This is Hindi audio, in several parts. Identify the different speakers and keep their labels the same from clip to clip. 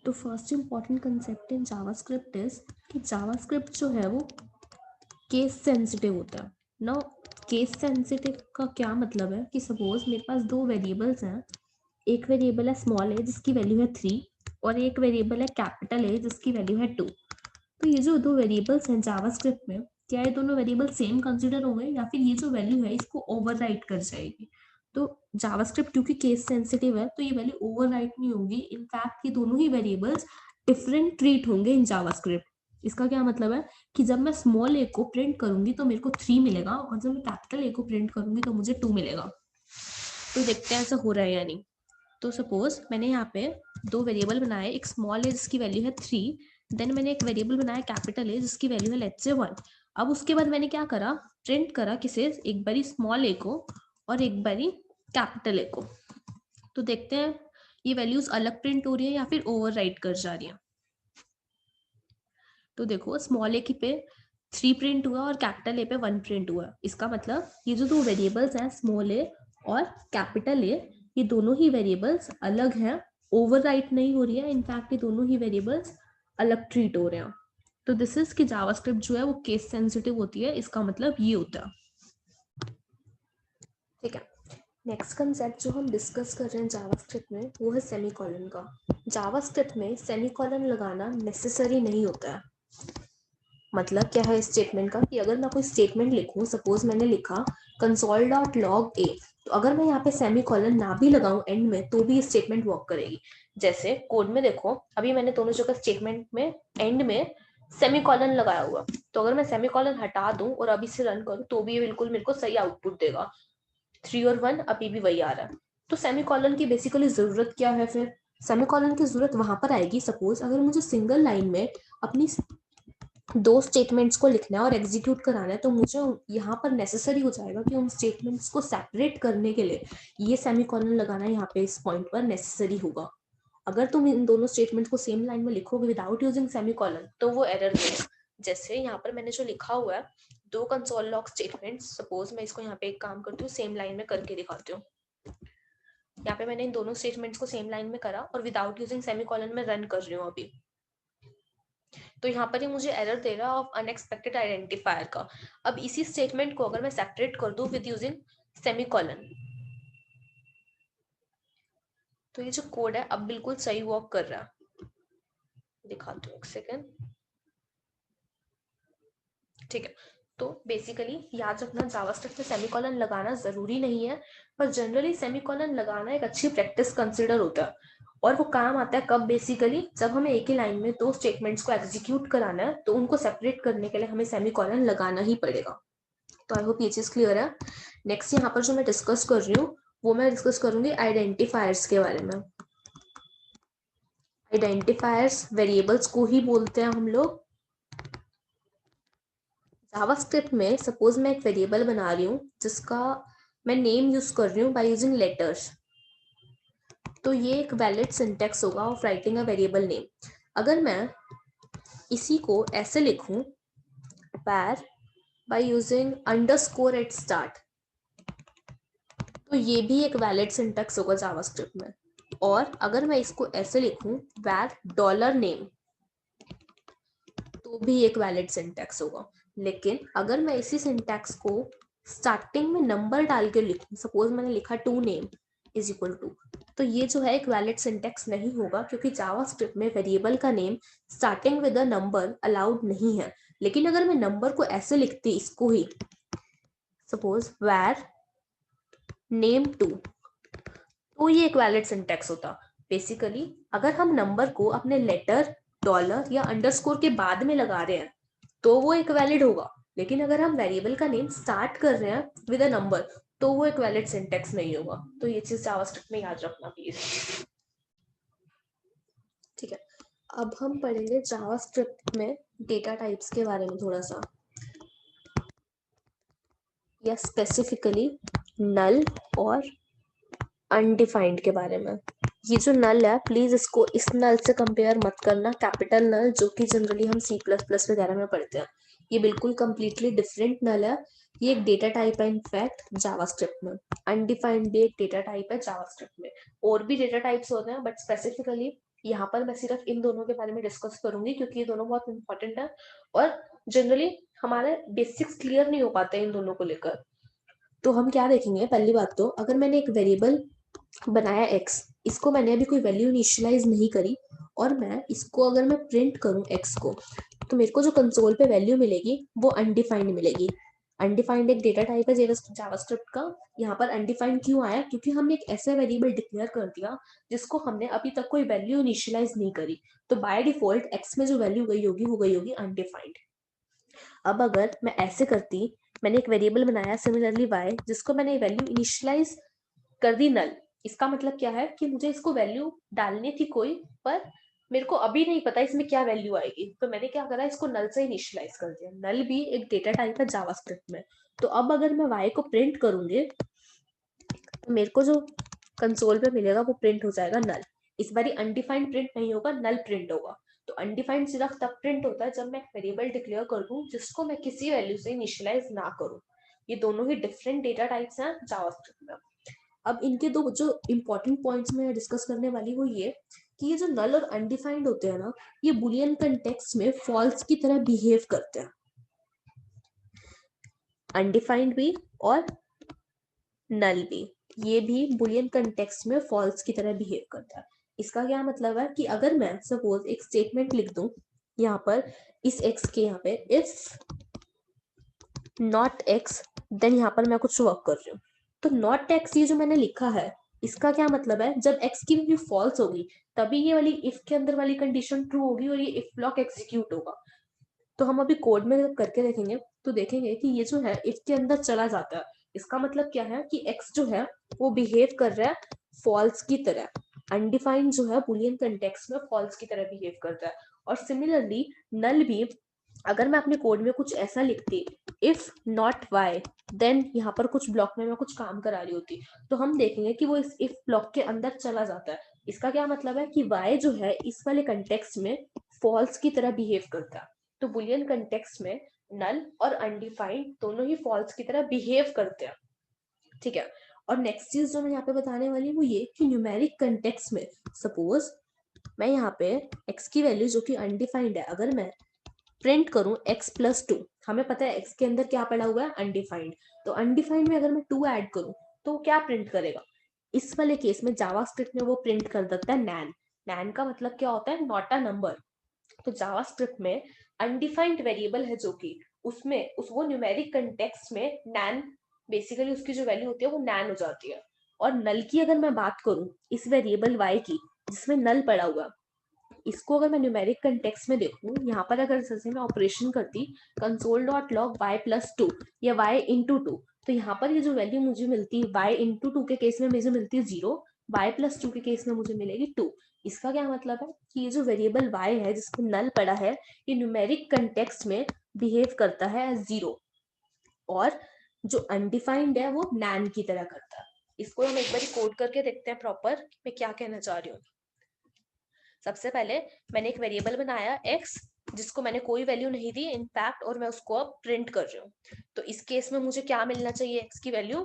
Speaker 1: तो first important concept in JavaScript is कि जावास्क्रिप्ट जो है वो केस सेंसिटिव होता है ना। केस सेंसिटिव का क्या मतलब है कि सपोज मेरे पास दो वेरिएबल्स हैं, एक वेरिएबल है स्मॉल ए जिसकी वैल्यू है 3 और एक वेरिएबल है कैपिटल ए जिसकी वैल्यू है 2। तो ये जो दो वेरिएबल्स हैं जावास्क्रिप्ट में, क्या ये दोनों वेरिएबल सेम कंसिडर होंगे या फिर ये जो वैल्यू है इसको ओवरराइट कर जाएगी। तो जावास्क्रिप्ट क्योंकि केस सेंसिटिव है तो ये वैल्यू ओवरराइट नहीं होगी, इनफैक्ट ये दोनों ही वेरिएबल्स डिफरेंट ट्रीट होंगे इन जावास्क्रिप्ट। इसका क्या मतलब है कि जब मैं स्मॉल ए को प्रिंट करूंगी तो मेरे को 3 मिलेगा और जब मैं कैपिटल ए को प्रिंट करूंगी तो मुझे 2 मिलेगा। तो देखते हैं ऐसा हो रहा है या नहीं। तो सपोज मैंने यहाँ पे दो वेरिएबल बनाए, एक स्मॉल ए जिसकी वैल्यू है 3, देन मैंने एक वेरिएबल बनाया कैपिटल ए जिसकी वैल्यू है लेट्स से 1। अब उसके बाद मैंने क्या करा, प्रिंट करा किसे, एक बारी स्मॉल ए को और एक बारी कैपिटल ए को। तो देखते हैं ये वैल्यूज अलग प्रिंट हो रही है या फिर ओवरराइट कर जा रही है। तो देखो स्मॉल ए की पे 3 प्रिंट हुआ और कैपिटल ए पे 1 प्रिंट हुआ। इसका मतलब ये जो दो वेरिएबल्स हैं स्मॉल ए और कैपिटल ए, ये दोनों ही वेरिएबल्स अलग हैं, ओवरराइट नहीं हो रही है, इनफैक्ट ये दोनों ही वेरिएबल्स अलग ट्रीट हो रहे हैं। तो दिस इज कि जावास्क्रिप्ट जो है वो केस सेंसिटिव होती है, इसका मतलब ये होता है। ठीक है, नेक्स्ट कंसेप्ट जो हम डिस्कस कर रहे हैं जावास्क्रिप्ट में वो है सेमीकोलन का। जावास्क्रिप्ट में सेमीकोलन लगाना नेसेसरी नहीं होता है। मतलब क्या है इस स्टेटमेंट का कि अगर मैं कोई स्टेटमेंट लिखूं, सपोज मैंने लिखा console.log a, तो अगर मैं यहाँ पे सेमीकोलन ना भी लगाऊं एंड में तो भी ये स्टेटमेंट वर्क करेगी। जैसे कोड में देखो, अभी मैंने दोनों जगह स्टेटमेंट में एंड में सेमीकोलन लगाया हुआ, तो अगर मैं सेमीकोलन हटा दूं और अभी से रन करूं तो भी ये बिल्कुल मेरे को सही आउटपुट देगा। 3 और 1 अभी भी वही आ रहा है। तो सेमीकोलन की बेसिकली जरूरत क्या है फिर? सेमीकोलन की जरूरत वहां पर आएगी सपोज अगर मुझे सिंगल लाइन में अपनी दो स्टेटमेंट्स को लिखना है और एग्जीक्यूट कराना है, तो मुझे यहाँ पर नेसेसरी हो जाएगा कि उन स्टेटमेंट्स को सेपरेट करने के लिए ये सेमीकोलन लगाना यहाँ पे इस पॉइंट पर नेसेसरी होगा। अगर तुम इन दोनों स्टेटमेंट को सेम लाइन में लिखोगे विदाउट यूजिंग सेमीकोलन तो वो एरर देगा। जैसे यहाँ पर मैंने जो लिखा हुआ है दो कंसोल लॉग स्टेटमेंट्स, सपोज मैं इसको यहाँ पे एक काम करती हूँ, सेम लाइन में करके दिखाती हूँ। यहाँ पे मैंने इन दोनों स्टेटमेंट्स को सेम लाइन में करा और विदाउट यूजिंग सेमीकोलन में रन कर रही हूँ अभी। तो यहाँ पर ही मुझे एरर दे रहा ऑफ अनएक्सपेक्टेड आइडेंटिफायर का। अब इसी स्टेटमेंट को अगर मैं सेपरेट कर दूं विद यूजिंग सेमीकोलन, तो ये जो कोड है अब बिल्कुल सही वर्क कर रहा है। दिखाती हूँ एक सेकेंड। ठीक है, तो बेसिकली याद रखना जावास्क्रिप्ट में सेमीकोलन लगाना जरूरी नहीं है, पर जनरली सेमीकोलन लगाना एक अच्छी प्रैक्टिस कंसिडर होता है। और वो काम आता है कब? बेसिकली जब हमें एक ही लाइन में दो स्टेटमेंट्स को एग्जीक्यूट कराना है तो उनको सेपरेट करने के लिए हमें सेमीकोलन लगाना ही पड़ेगा। तो आई होप ये चीज क्लियर है। नेक्स्ट यहाँ पर जो मैं डिस्कस कर रही हूँ वो मैं डिस्कस करूंगी आइडेंटिफायर्स के बारे में। आइडेंटिफायर्स वेरिएबल्स को ही बोलते हैं हम लोग। जावास्क्रिप्ट में सपोज मैं एक वेरिएबल बना रही हूँ जिसका मैं नेम यूज कर रही हूँ बाय यूजिंग लेटर्स, तो ये एक वैलिड सिंटेक्स होगा of writing a variable name. अगर मैं इसी को ऐसे लिखूं var by using underscore at start, तो ये भी एक वैलिड सिंटेक्स होगा जावास्क्रिप्ट में। और अगर मैं इसको ऐसे लिखूं var $name, तो भी एक वैलिड सिंटेक्स होगा। लेकिन अगर मैं इसी सिंटेक्स को स्टार्टिंग में नंबर डाल के लिखूं, सपोज मैंने लिखा to name is equal to, तो ये जो है एक वैलिड सिंटेक्स नहीं होगा क्योंकि जावास्क्रिप्ट में वेरिएबल का name starting with a number allowed नहीं है। लेकिन अगर मैं नंबर को ऐसे लिखती इसको ही, सपोज var name2, तो ये एक वैलिड सिंटेक्स होता। बेसिकली अगर हम नंबर को अपने लेटर, डॉलर या अंडरस्कोर के बाद में लगा रहे हैं तो वो एक वैलिड होगा, लेकिन अगर हम वेरिएबल का नेम स्टार्ट कर रहे हैं विद अ नंबर तो वो एक वैलिड सिंटेक्स नहीं होगा। तो ये चीज जावास्क्रिप्ट में याद रखना प्लीज। ठीक है, अब हम पढ़ेंगे जावास्क्रिप्ट में डेटा टाइप्स के बारे में थोड़ा सा, या स्पेसिफिकली नल और अनडिफाइंड के बारे में। ये जो नल है प्लीज इसको इस नल से कंपेयर मत करना, कैपिटल नल जो कि जनरली हम C++ वगैरह में पढ़ते हैं। ये बिल्कुल कंप्लीटली डिफरेंट नल है। ये एक डेटा टाइप है इनफैक्ट जावास्क्रिप्ट में। अनडिफाइंड भी एक डेटा टाइप है जावास्क्रिप्ट में। और भी डेटा टाइप्स होते हैं बट स्पेसिफिकली यहाँ पर मैं सिर्फ इन दोनों के बारे में डिस्कस करूंगी क्योंकि ये दोनों बहुत इंपॉर्टेंट है और जनरली हमारे बेसिक्स क्लियर नहीं हो पाते इन दोनों को लेकर। तो हम क्या देखेंगे, पहली बात तो अगर मैंने एक वेरिएबल बनाया x, इसको मैंने अभी कोई वैल्यू इनिशियलाइज नहीं करी और मैं इसको अगर मैं प्रिंट करूं x को, तो मेरे को जो कंसोल पे वैल्यू मिलेगी वो अनडिफाइंड मिलेगी। अनडिफाइंड एक डेटा टाइप है जावास्क्रिप्ट का। यहाँ पर अनडिफाइंड क्यों आया, क्योंकि हमने एक ऐसा वेरिएबल डिक्लेयर कर दिया जिसको हमने अभी तक कोई वैल्यू इनिशियलाइज नहीं करी, तो बाय डिफॉल्ट x में जो वैल्यू गई होगी वो गई होगी अनडिफाइंड। अब अगर मैं ऐसे करती, मैंने एक वेरिएबल बनाया सिमिलरली y, जिसको मैंने वैल्यू इनिशियलाइज कर दी नल, इसका मतलब क्या है कि मुझे इसको वैल्यू डालनी थी कोई, पर मेरे को अभी नहीं पता इसमें क्या वैल्यू आएगी, तो मैंने क्या करा, इसको नल से इनिशियलाइज कर दिया। नल भी एक डेटा टाइप है जावास्क्रिप्ट में। तो अब अगर मैं y को प्रिंट करूंगी तो मेरे को जो कंसोल पे मिलेगा वो प्रिंट हो जाएगा नल। इस बारी अनडिफाइंड प्रिंट नहीं होगा, नल प्रिंट होगा। तो अनडिफाइंड सिर्फ तब प्रिंट होता है जब मैं वेरिएबल डिक्लेयर कर दूं जिसको मैं किसी वैल्यू से इनिशियलाइज ना करूं। ये दोनों ही डिफरेंट डेटा टाइप्स हैं जावास्क्रिप्ट में। अब इनके दो जो इंपॉर्टेंट पॉइंट्स में डिस्कस करने वाली वो ये कि ये जो नल और अनडिफाइंड होते हैं ना, ये बुलियन कंटेक्स्ट में फॉल्स की तरह बिहेव करते हैं। अनडिफाइंड भी और नल भी, ये भी बुलियन कंटेक्स्ट में फॉल्स की तरह बिहेव करता है। इसका क्या मतलब है कि अगर मैं सपोज एक स्टेटमेंट लिख दूं यहाँ पर इस x के यहाँ पे इफ नॉट x, देन यहाँ पर मैं कुछ वर्क कर रही हूँ, तो नॉट x ये जो मैंने लिखा है इसका क्या मतलब है, जब x की वैल्यू फॉल्स होगी तभी ये वाली इफ के अंदर वाली कंडीशन ट्रू होगी और ये इफ ब्लॉक एग्जीक्यूट होगा। तो हम अभी कोड में करके देखेंगे तो देखेंगे कि ये जो है इफ के अंदर चला जाता है। इसका मतलब क्या है कि x जो है वो बिहेव कर रहा है फॉल्स की तरह। अनडिफाइंड जो है बुलियन कंटेक्स्ट में फॉल्स की तरह बिहेव करता है। और सिमिलरली नल भी, अगर मैं अपने कोड में कुछ ऐसा लिखती इफ नॉट y, देन यहाँ पर कुछ ब्लॉक में मैं कुछ काम करा रही होती, तो हम देखेंगे कि वो इस इफ ब्लॉक के अंदर चला जाता है। इसका क्या मतलब है कि y जो है इस वाले कंटेक्स्ट में फॉल्स की तरह बिहेव करता है। तो बुलियन कंटेक्स्ट में नल और अनडिफाइंड दोनों ही फॉल्स की तरह बिहेव करते हैं। ठीक है। और नेक्स्ट चीज जो मैं यहाँ पे बताने वाली हूँ वो ये कि न्यूमेरिक कंटेक्स्ट में सपोज मैं यहाँ पे x की वैल्यू जो कि अनडिफाइंड है अगर मैं प्रिंट करूं x+2, हमें पता है x के अंदर क्या पड़ा हुआ है अनडिफाइंड, तो अनडिफाइंड में अगर मैं 2 ऐड करूं तो क्या प्रिंट करेगा, इस वाले केस में जावास्क्रिप्ट में वो प्रिंट कर देता है नैन। नैन का मतलब क्या होता है, नॉट अ नंबर। तो जावास्क्रिप्ट में अनडिफाइंड वेरिएबल है जो कि उसमें वो न्यूमेरिक कंटेक्स्ट में नैन, बेसिकली उसकी जो वैल्यू होती है वो नैन हो जाती है। और नल की अगर मैं बात करूं इस वेरिएबल y की जिसमें नल पड़ा हुआ, इसको अगर मैं न्यूमेरिक कंटेक्स्ट में देखूं, यहाँ पर अगर जैसे मैं ऑपरेशन करती console.log y+2 या y/2, तो यहाँ पर ये जो वैल्यू मुझे मिलती है y/2 के केस में मुझे मिलती है 0, y+2 के केस में मुझे मिलेगी 2। इसका क्या मतलब है कि ये जो वेरिएबल y है जिसमें नल पड़ा है ये न्यूमेरिक कंटेक्स्ट में बिहेव करता है एज 0 और जो अनडिफाइंड है वो नैन की तरह करता है। इसको हम एक बार कोड करके देखते हैं प्रॉपर मैं क्या कहना चाह रही हूँ। सबसे पहले मैंने एक वेरिएबल बनाया x जिसको मैंने कोई वैल्यू नहीं दी इनफैक्ट, और मैं उसको अब प्रिंट कर रही हूँ। तो इस केस में मुझे क्या मिलना चाहिए, x की वैल्यू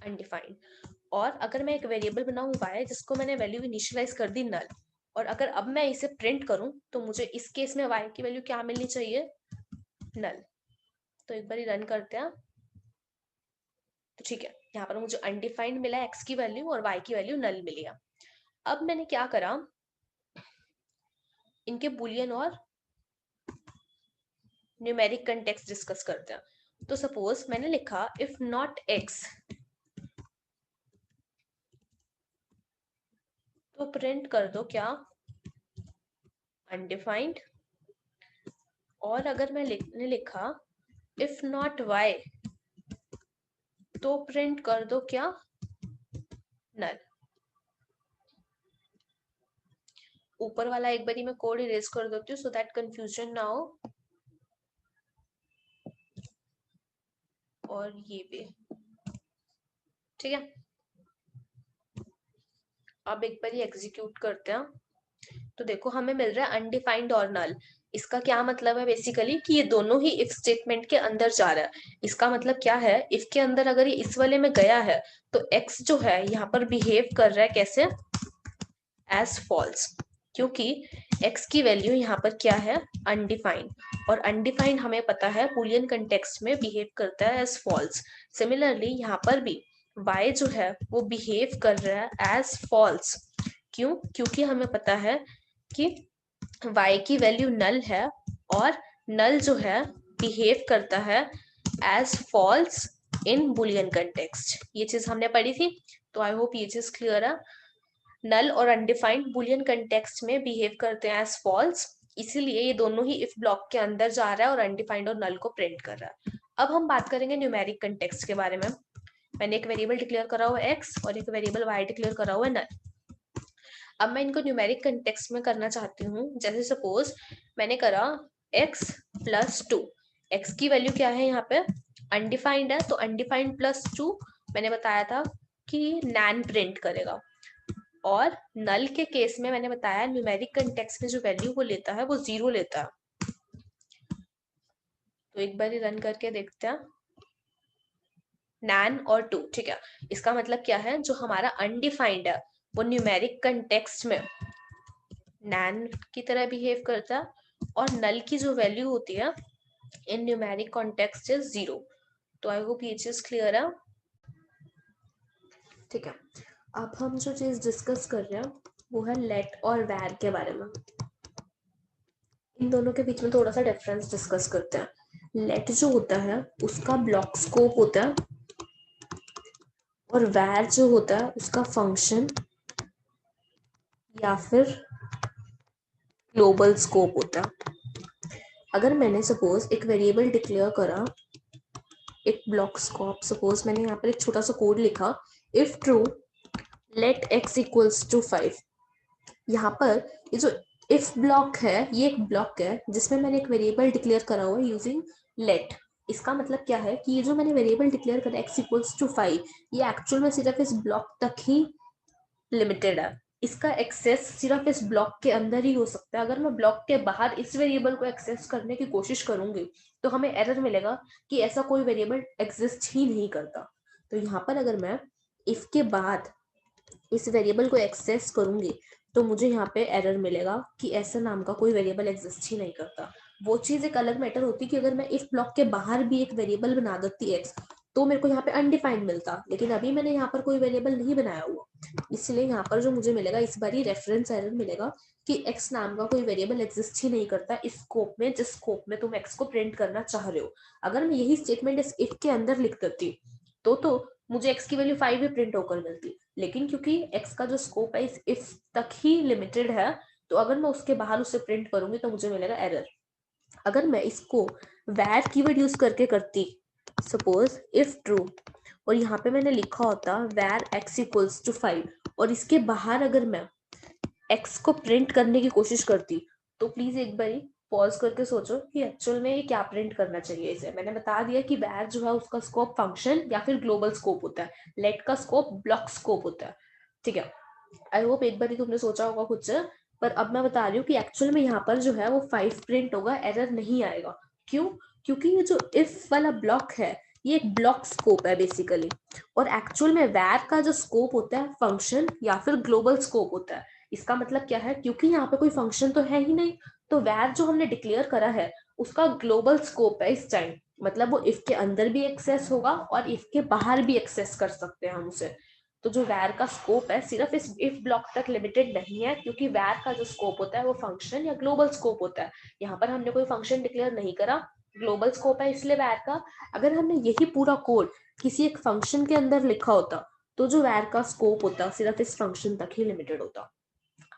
Speaker 1: अनडिफाइंड। और अगर मैं एक वेरिएबल बनाऊं y जिसको मैंने वैल्यू इनिशियलाइज कर दी नल, और अगर अब मैं इसे प्रिंट करूं तो मुझे इस केस में y की वैल्यू क्या मिलनी चाहिए, नल। तो एक बार रन करते हैं। तो ठीक है, यहाँ पर मुझे अनडिफाइंड मिला x की वैल्यू और y की वैल्यू नल मिली है। अब मैंने क्या करा, इनके बुलियन और न्यूमेरिक कंटेक्स्ट डिस्कस करते हैं। तो सपोज मैंने लिखा इफ नॉट x, तो प्रिंट कर दो क्या, अनडिफाइंड। और अगर मैं लिखा इफ नॉट y, तो प्रिंट कर दो क्या, नल। ऊपर वाला एक बारी मैं कोड इरेज कर देती हूँ सो दैट कंफ्यूजन ना हो। और ये भी ठीक है। अब एक बार एग्जीक्यूट करते हैं तो देखो हमें मिल रहा है अनडिफाइंड और नल। इसका क्या मतलब है बेसिकली कि ये दोनों ही इफ स्टेटमेंट के अंदर जा रहा है। इसका मतलब क्या है, इफ के अंदर अगर ये इस वाले में गया है तो x जो है यहाँ पर बिहेव कर रहा है कैसे, एज फॉल्स, क्योंकि x की वैल्यू यहाँ पर क्या है, अनडिफाइंड, और अनडिफाइंड हमें पता है बूलियन कंटेक्स्ट में बिहेव करता है एज फॉल्स। सिमिलरली यहाँ पर भी y जो है वो बिहेव कर रहा है एज फॉल्स। क्यों? क्योंकि हमें पता है कि y की वैल्यू नल है और नल जो है बिहेव करता है as false in Boolean context. ये चीज हमने पढ़ी थी, तो आई होप ये चीज क्लियर है। नल और अनडिफाइंड बुलियन कंटेक्स्ट में बिहेव करते हैं एज फॉल्स, इसीलिए ये दोनों ही इफ ब्लॉक के अंदर जा रहा है और अनडिफाइंड और नल को प्रिंट कर रहा है। अब हम बात करेंगे न्यूमेरिक कंटेक्स्ट के बारे में। मैंने एक वेरिएबल डिक्लेयर करा हुआ है x और एक वेरिएबल y डिक्लेयर करा हुआ है नल। अब मैं इनको न्यूमेरिक कंटेक्स्ट में करना चाहती हूँ। जैसे सपोज मैंने करा x प्लस 2, x की वैल्यू क्या है यहाँ पे, अनडिफाइंड है, तो अनडिफाइंड प्लस 2 मैंने बताया था कि नैन प्रिंट करेगा। और नल के केस में मैंने बताया न्यूमेरिक कंटेक्स्ट में जो वैल्यू वो लेता है वो 0 लेता है। तो एक बार रन करके देखते हैं, नैन और 2, ठीक है। इसका मतलब क्या है, जो हमारा अनडिफाइंड है वो न्यूमेरिक कंटेक्स्ट में नैन की तरह बिहेव करता है, और नल की जो वैल्यू होती है इन न्यूमेरिक कॉन्टेक्स्ट इज 0। तो आई होप ये चीज क्लियर है, ठीक है। अब हम जो चीज डिस्कस कर रहे हैं वो है लेट और वैर के बारे में। इन दोनों के बीच में थोड़ा सा डिफरेंस डिस्कस करते हैं। लेट जो होता है उसका ब्लॉक स्कोप होता है, और वैर जो होता है उसका फंक्शन या फिर ग्लोबल स्कोप होता है। अगर मैंने सपोज एक वेरिएबल डिक्लेयर करा, एक ब्लॉक स्कोप, सपोज मैंने यहाँ पर एक छोटा सा कोड लिखा, if true let x equals to 5। यहाँ पर ये जो इफ ब्लॉक है ये एक ब्लॉक है जिसमें मैंने एक वेरिएबल डिक्लेयर करा हुआ है यूजिंग लेट। इसका मतलब क्या है कि ये जो मैंने वेरिएबल डिक्लेयर करा x इक्वल्स टू 5, ये एक्चुअल में सिर्फ इस ब्लॉक तक ही लिमिटेड है। इसका एक्सेस सिर्फ इस ब्लॉक के अंदर ही हो सकता है। अगर मैं ब्लॉक के बाहर इस वेरिएबल को एक्सेस करने की कोशिश करूंगी तो हमें एरर मिलेगा कि ऐसा कोई वेरिएबल एग्जिस्ट ही नहीं करता। तो यहाँ पर अगर मैं इफ के बाद इस वेरिएबल को एक्सेस करूंगी तो मुझे यहाँ पे एरर मिलेगा कि ऐसा नाम का कोई वेरिएबल एग्जिस्ट ही नहीं करता। वो चीज एक अलग मैटर होती कि अगर मैं इफ ब्लॉक के बाहर भी एक वेरिएबल बना देती एक्स तो मेरे को यहाँ पे अनडिफाइंड मिलता, लेकिन अभी मैंने यहाँ पर कोई वेरिएबल नहीं बनाया हुआ, इसलिए यहाँ पर जो मुझे मिलेगा इस बार ही रेफरेंस एरर मिलेगा कि एक्स नाम का कोई वेरिएबल एग्जिस्ट ही नहीं करता इस स्कोप में, जिस स्कोप में तुम एक्स को प्रिंट करना चाह रहे हो। अगर मैं यही स्टेटमेंट इस इफ के अंदर लिख देती तो मुझे एक्स की वैल्यू 5 भी प्रिंट होकर मिलती, लेकिन क्योंकि एक्स का जो स्कोप है इस इफ तक ही लिमिटेड है, तो अगर मैं उसके बाहर उसे प्रिंट करूंगी तो मुझे मिलेगा एरर। अगर मैं इसको वैर कीवर्ड यूज करके करती, सपोज इफ ट्रू, और यहाँ पे मैंने लिखा होता वैर एक्स इक्वल्स टू 5, और इसके बाहर अगर मैं एक्स को प्रिंट करने की कोशिश करती, तो प्लीज एक बारी पॉज करके सोचो कि एक्चुअल में ये क्या प्रिंट करना चाहिए इसे। मैंने बता दिया कि वैर जो है उसका स्कोप फंक्शन या फिर ग्लोबल स्कोप होता है, लेट का स्कोप ब्लॉक स्कोप होता है, ठीक है। आई होप एक बारी तुमने सोचा होगा खुद से, पर अब मैं बता रही हूँ कि एक्चुअल में यहाँ पर जो है वो 5 प्रिंट होगा, एरर नहीं आएगा। क्यों? क्योंकि ये जो इफ वाला ब्लॉक है ये एक ब्लॉक स्कोप है बेसिकली, और एक्चुअल में वैर का जो स्कोप होता है फंक्शन या फिर ग्लोबल स्कोप होता है। इसका मतलब क्या है, क्योंकि यहाँ पे कोई फंक्शन तो है ही नहीं, तो वैर जो हमने डिक्लेयर करा है उसका ग्लोबल स्कोप है इस टाइम, मतलब वो इफ के अंदर भी एक्सेस होगा और इफ के बाहर भी एक्सेस कर सकते हैं हम उसे। तो जो वैर का स्कोप है सिर्फ इस इफ ब्लॉक तक लिमिटेड नहीं है, क्योंकि वैर का जो स्कोप होता है वो फंक्शन या ग्लोबल स्कोप होता है। यहाँ पर हमने कोई फंक्शन डिक्लेयर नहीं करा, ग्लोबल स्कोप है इसलिए वैर का। अगर हमने यही पूरा कोड किसी एक फंक्शन के अंदर लिखा होता तो जो वैर का स्कोप होता सिर्फ इस फंक्शन तक ही लिमिटेड होता।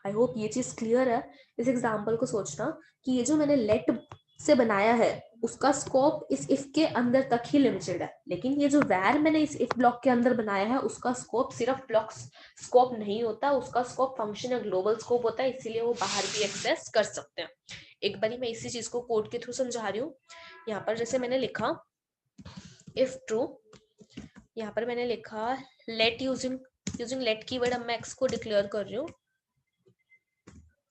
Speaker 1: आई होप ये चीज क्लियर है। इस एग्जाम्पल को सोचना कि ये जो मैंने लेट से बनाया है उसका स्कोप इस इफ के अंदर तक ही लिमिटेड है, लेकिन ये जो वैर मैंने इस इफ ब्लॉक के अंदर बनाया है उसका स्कोप सिर्फ ब्लॉक स्कोप नहीं होता, उसका स्कोप फंक्शन या ग्लोबल स्कोप होता है, इसीलिए वो बाहर भी एक्सेस कर सकते हैं। एक बारी मैं इसी चीज को कोड के थ्रू समझा रही हूँ। यहाँ पर जैसे मैंने लिखा इफ ट्रू, यहाँ पर मैंने लिखा लेट यूजिंग लेट कीवर्ड, अब मैं एक्स को डिक्लेयर कर रही हूँ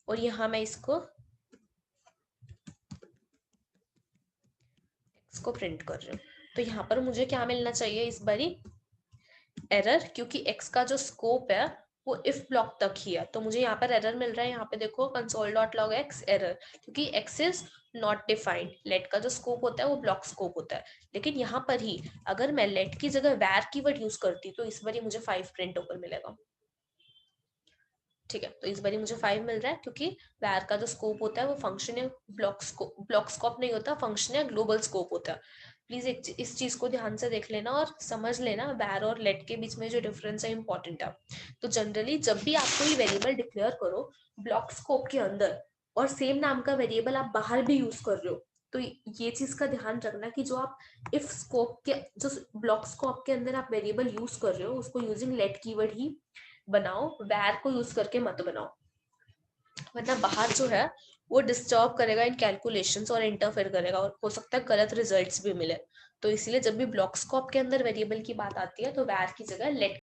Speaker 1: और यहाँ मैं इसको प्रिंट कर रही हूँ। तो यहाँ पर मुझे क्या मिलना चाहिए इस बारी, एरर, क्योंकि x का जो स्कोप है वो इफ ब्लॉक तक ही है। तो मुझे यहाँ पर एरर मिल रहा है, यहाँ पे देखो console.logx एरर, क्योंकि x is not defined. Let का जो स्कोप होता है वो ब्लॉक स्कोप होता है, लेकिन यहाँ पर ही अगर मैं लेट की जगह वैर कीवर्ड यूज करती तो इस बार ही मुझे 5 प्रिंट ऊपर मिलेगा। ठीक है, तो इस बार मुझे 5 मिल रहा है, क्योंकि वैर का जो स्कोप होता है वो फंक्शन या ब्लॉक स्कोप नहीं होता, फंक्शन या ग्लोबल स्कोप होता है। प्लीज इस चीज को ध्यान से देख लेना और समझ लेना, वैर और लेट के बीच में जो डिफरेंस है इंपॉर्टेंट है। तो जनरली जब भी आप कोई वेरिएबल डिक्लेयर करो ब्लॉक स्कोप के अंदर, और सेम नाम का वेरिएबल आप बाहर भी यूज कर रहे हो, तो ये चीज का ध्यान रखना कि जो आप इफ स्कोप के, जो ब्लॉक स्कोप के अंदर आप वेरिएबल यूज कर रहे हो उसको यूजिंग लेट कीवर्ड ही बनाओ, वैर को यूज करके मत बनाओ, वरना बाहर जो है वो डिस्टर्ब करेगा इन कैलकुलेशंस और इंटरफेयर करेगा, और हो सकता है गलत रिजल्ट्स भी मिले। तो इसलिए जब भी ब्लॉक स्कोप के अंदर वेरिएबल की बात आती है तो वैर की जगह लेट